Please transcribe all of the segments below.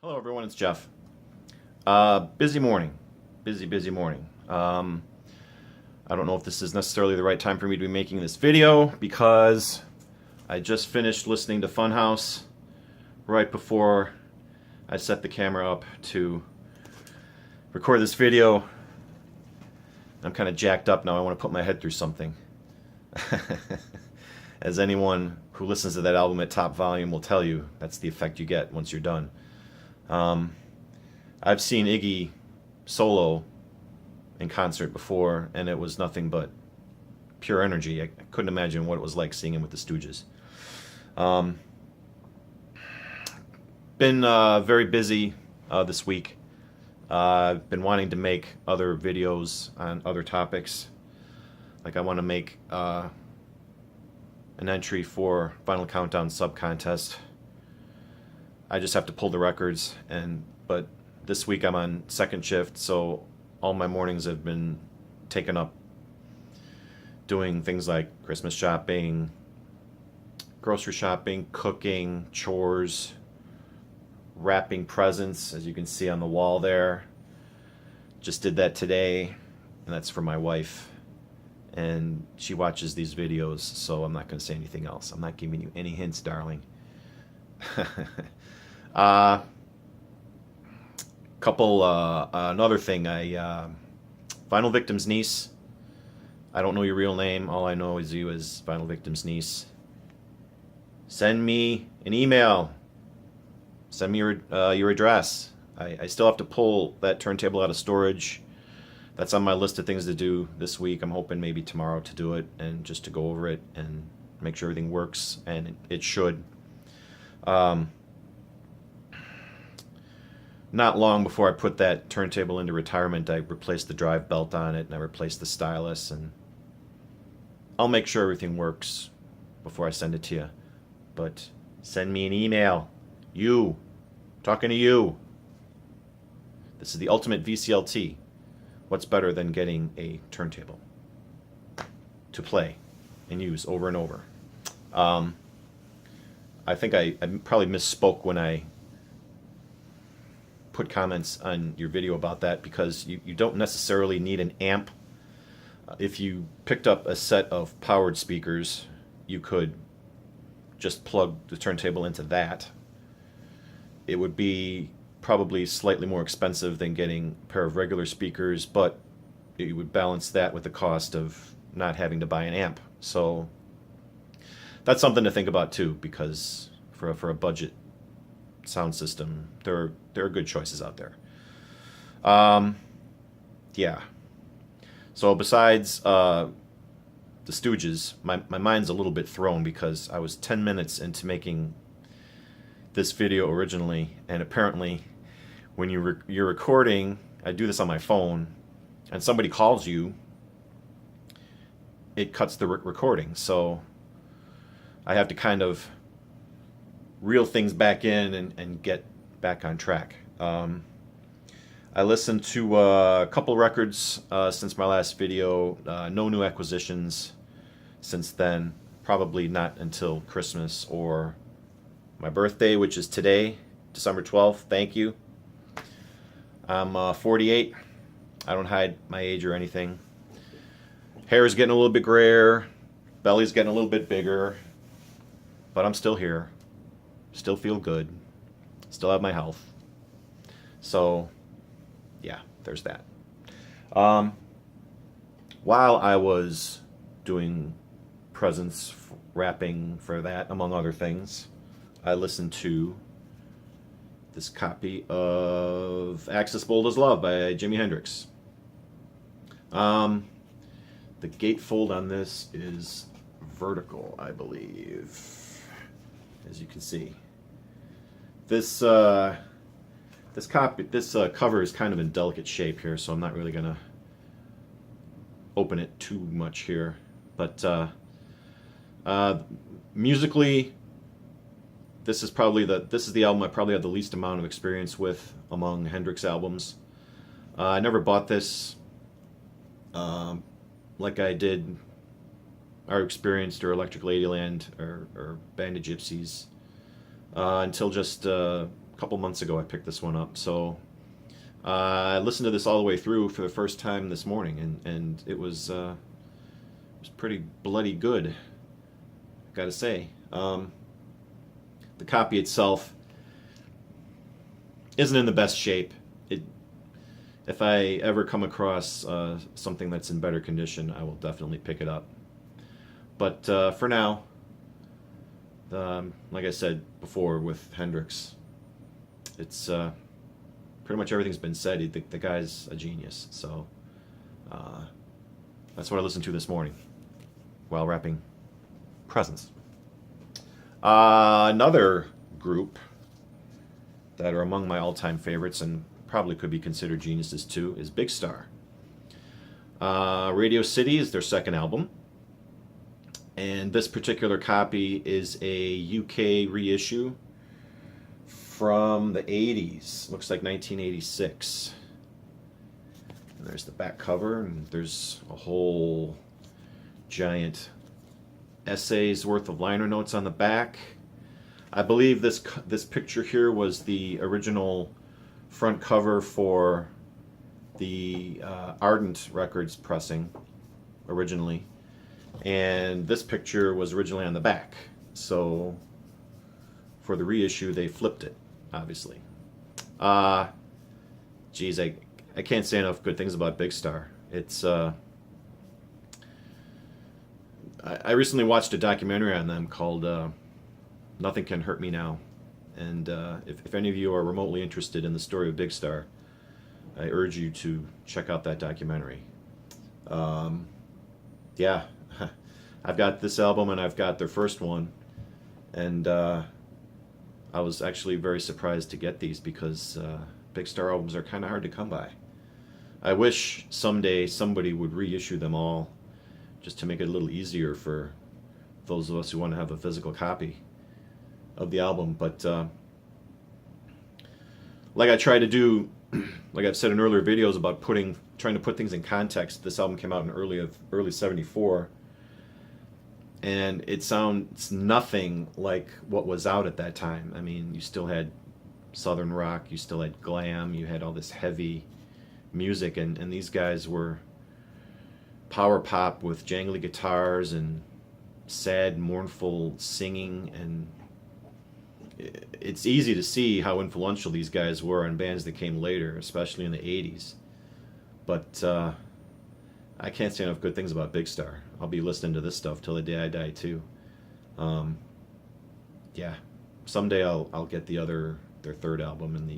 Hello everyone, it's Jeff. Busy morning. Busy morning. I don't know if this is necessarily the right time for me to be making this video because I just finished listening to Funhouse right before I set the camera up to record this video. I'm kind of jacked up now. I want to put my head through something. As anyone who listens to that album at top volume will tell you, that's the effect you get once you're done. I've seen Iggy solo in concert before, and it was nothing but pure energy. I couldn't imagine what it was like seeing him with the Stooges. Been very busy this week. I've been wanting to make other videos on other topics. Like I want to make an entry for Final Countdown sub contest. I just have to pull the records, but this week I'm on second shift, so all my mornings have been taken up doing things like Christmas shopping, grocery shopping, cooking, chores, wrapping presents, as you can see on the wall there. Just did that today, and that's for my wife. And she watches these videos, so I'm not going to say anything else. I'm not giving you any hints, darling. Another thing, Final Victim's niece. I don't know your real name. All I know is you as Final Victim's niece. Send me an email. Send me your address. I still have to pull that turntable out of storage. That's on my list of things to do this week. I'm hoping maybe tomorrow to do it and just to go over it and make sure everything works, and it should. Not long before I put that turntable into retirement, I replaced the drive belt on it and I replaced the stylus, and I'll make sure everything works before I send it to you. But send me an email. You. Talking to you. This is the ultimate VCLT. What's better than getting a turntable to play and use over and over? I think I probably misspoke when I put comments on your video about that, because you don't necessarily need an amp. If you picked up a set of powered speakers, you could just plug the turntable into that. It would be probably slightly more expensive than getting a pair of regular speakers, but you would balance that with the cost of not having to buy an amp. So that's something to think about too, because for a budget sound system, there are good choices out there. Yeah. So besides the Stooges, my mind's a little bit thrown because I was 10 minutes into making this video originally, and apparently when you're recording, I do this on my phone, and somebody calls you, it cuts the recording. So I have to kind of reel things back in and get back on track. I listened to a couple records since my last video. No new acquisitions since then. Probably not until Christmas or my birthday, which is today, December 12th. Thank you. I'm 48. I don't hide my age or anything. Hair is getting a little bit grayer. Belly's getting a little bit bigger. But I'm still here. Still feel good. Still have my health. So, yeah, there's that. While I was doing presents wrapping for that, among other things, I listened to this copy of Axis Bold as Love by Jimi Hendrix. The gatefold on this is vertical, I believe, as you can see. This cover is kind of in delicate shape here, so I'm not really gonna open it too much here. But musically, this is the album I probably have the least amount of experience with among Hendrix albums. I never bought this like I did or experienced or Electric Ladyland or Band of Gypsies until just a couple months ago I picked this one up. So I listened to this all the way through for the first time this morning, and it was pretty bloody good, gotta say. The copy itself isn't in the best shape. If I ever come across something that's in better condition, I will definitely pick it up. But for now, like I said before with Hendrix, it's pretty much everything's been said. The guy's a genius. So that's what I listened to this morning while wrapping presents. Another group that are among my all-time favorites and probably could be considered geniuses too is Big Star. Radio City is their second album, and this particular copy is a UK reissue from the 80s. Looks like 1986. And there's the back cover, and there's a whole giant essays worth of liner notes on the back. I believe this picture here was the original front cover for the Ardent Records pressing originally, and this picture was originally on the back. So for the reissue they flipped it, obviously. Geez, I can't say enough good things about Big Star. It's I recently watched a documentary on them called Nothing Can Hurt Me Now. And if any of you are remotely interested in the story of Big Star, I urge you to check out that documentary. Yeah, I've got this album and I've got their first one. And I was actually very surprised to get these because Big Star albums are kind of hard to come by. I wish someday somebody would reissue them all just to make it a little easier for those of us who want to have a physical copy of the album. But like I try to do, like I've said in earlier videos about trying to put things in context, this album came out in early 74, and it sounds nothing like what was out at that time. I mean, you still had southern rock, you still had glam, you had all this heavy music, and these guys were power pop with jangly guitars and sad, mournful singing, and it's easy to see how influential these guys were on bands that came later, especially in the 80s. But I can't say enough good things about Big Star. I'll be listening to this stuff till the day I die too. Yeah, someday I'll get their third album and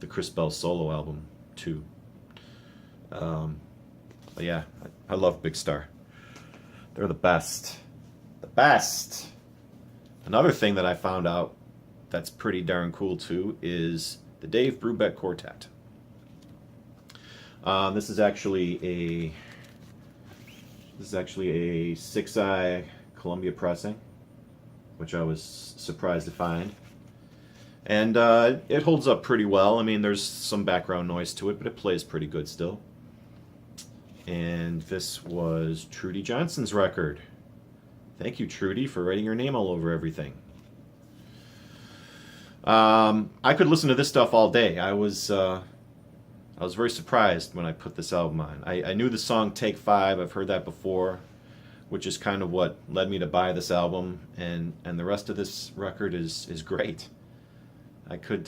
the Chris Bell solo album too. But yeah, I love Big Star. They're the best. The best! Another thing that I found out that's pretty darn cool too is the Dave Brubeck Quartet. This is actually a 6i Columbia pressing, which I was surprised to find. And it holds up pretty well. I mean, there's some background noise to it, but it plays pretty good still. And this was Trudy Johnson's record. Thank you, Trudy, for writing your name all over everything. I could listen to this stuff all day. I was very surprised when I put this album on. I knew the song Take 5. I've heard that before, which is kind of what led me to buy this album. And the rest of this record is great. I could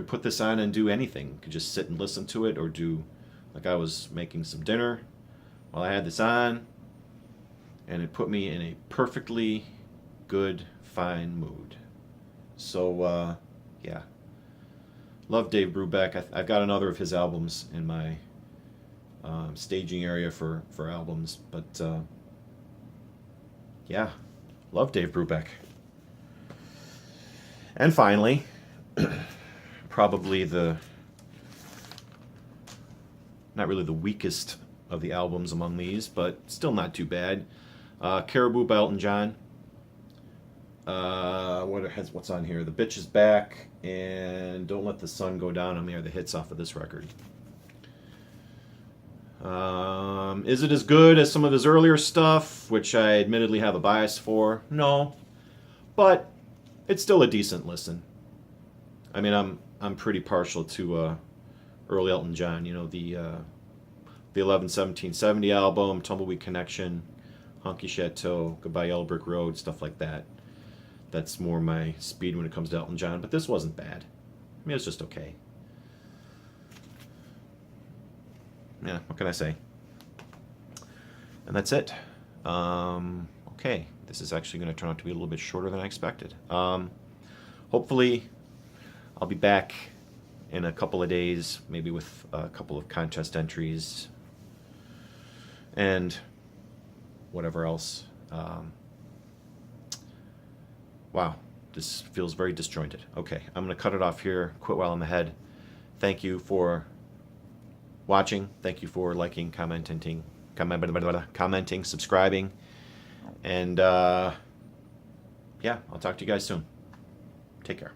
put this on and do anything. Could just sit and listen to it, or do like I was making some dinner while I had this on, and it put me in a perfectly good, fine mood. So yeah, love Dave Brubeck. I've got another of his albums in my staging area for albums, but yeah, love Dave Brubeck. And finally, probably not really the weakest of the albums among these, but still not too bad. Caribou by Elton John. What's on here? The Bitch Is Back and Don't Let the Sun Go Down on Me are the hits off of this record. Is it as good as some of his earlier stuff, which I admittedly have a bias for? No. But it's still a decent listen. I mean, I'm pretty partial to early Elton John. You know, the 11-17-70 album, Tumbleweed Connection, Honky Chateau, Goodbye Yellow Brick Road, stuff like that. That's more my speed when it comes to Elton John. But this wasn't bad. I mean, it was just okay. Yeah, what can I say? And that's it. Okay, this is actually going to turn out to be a little bit shorter than I expected. Hopefully, I'll be back in a couple of days, maybe with a couple of contest entries and whatever else. Wow, this feels very disjointed. Okay, I'm going to cut it off here, quit while I'm ahead. Thank you for watching. Thank you for liking, commenting, subscribing. And yeah, I'll talk to you guys soon. Take care.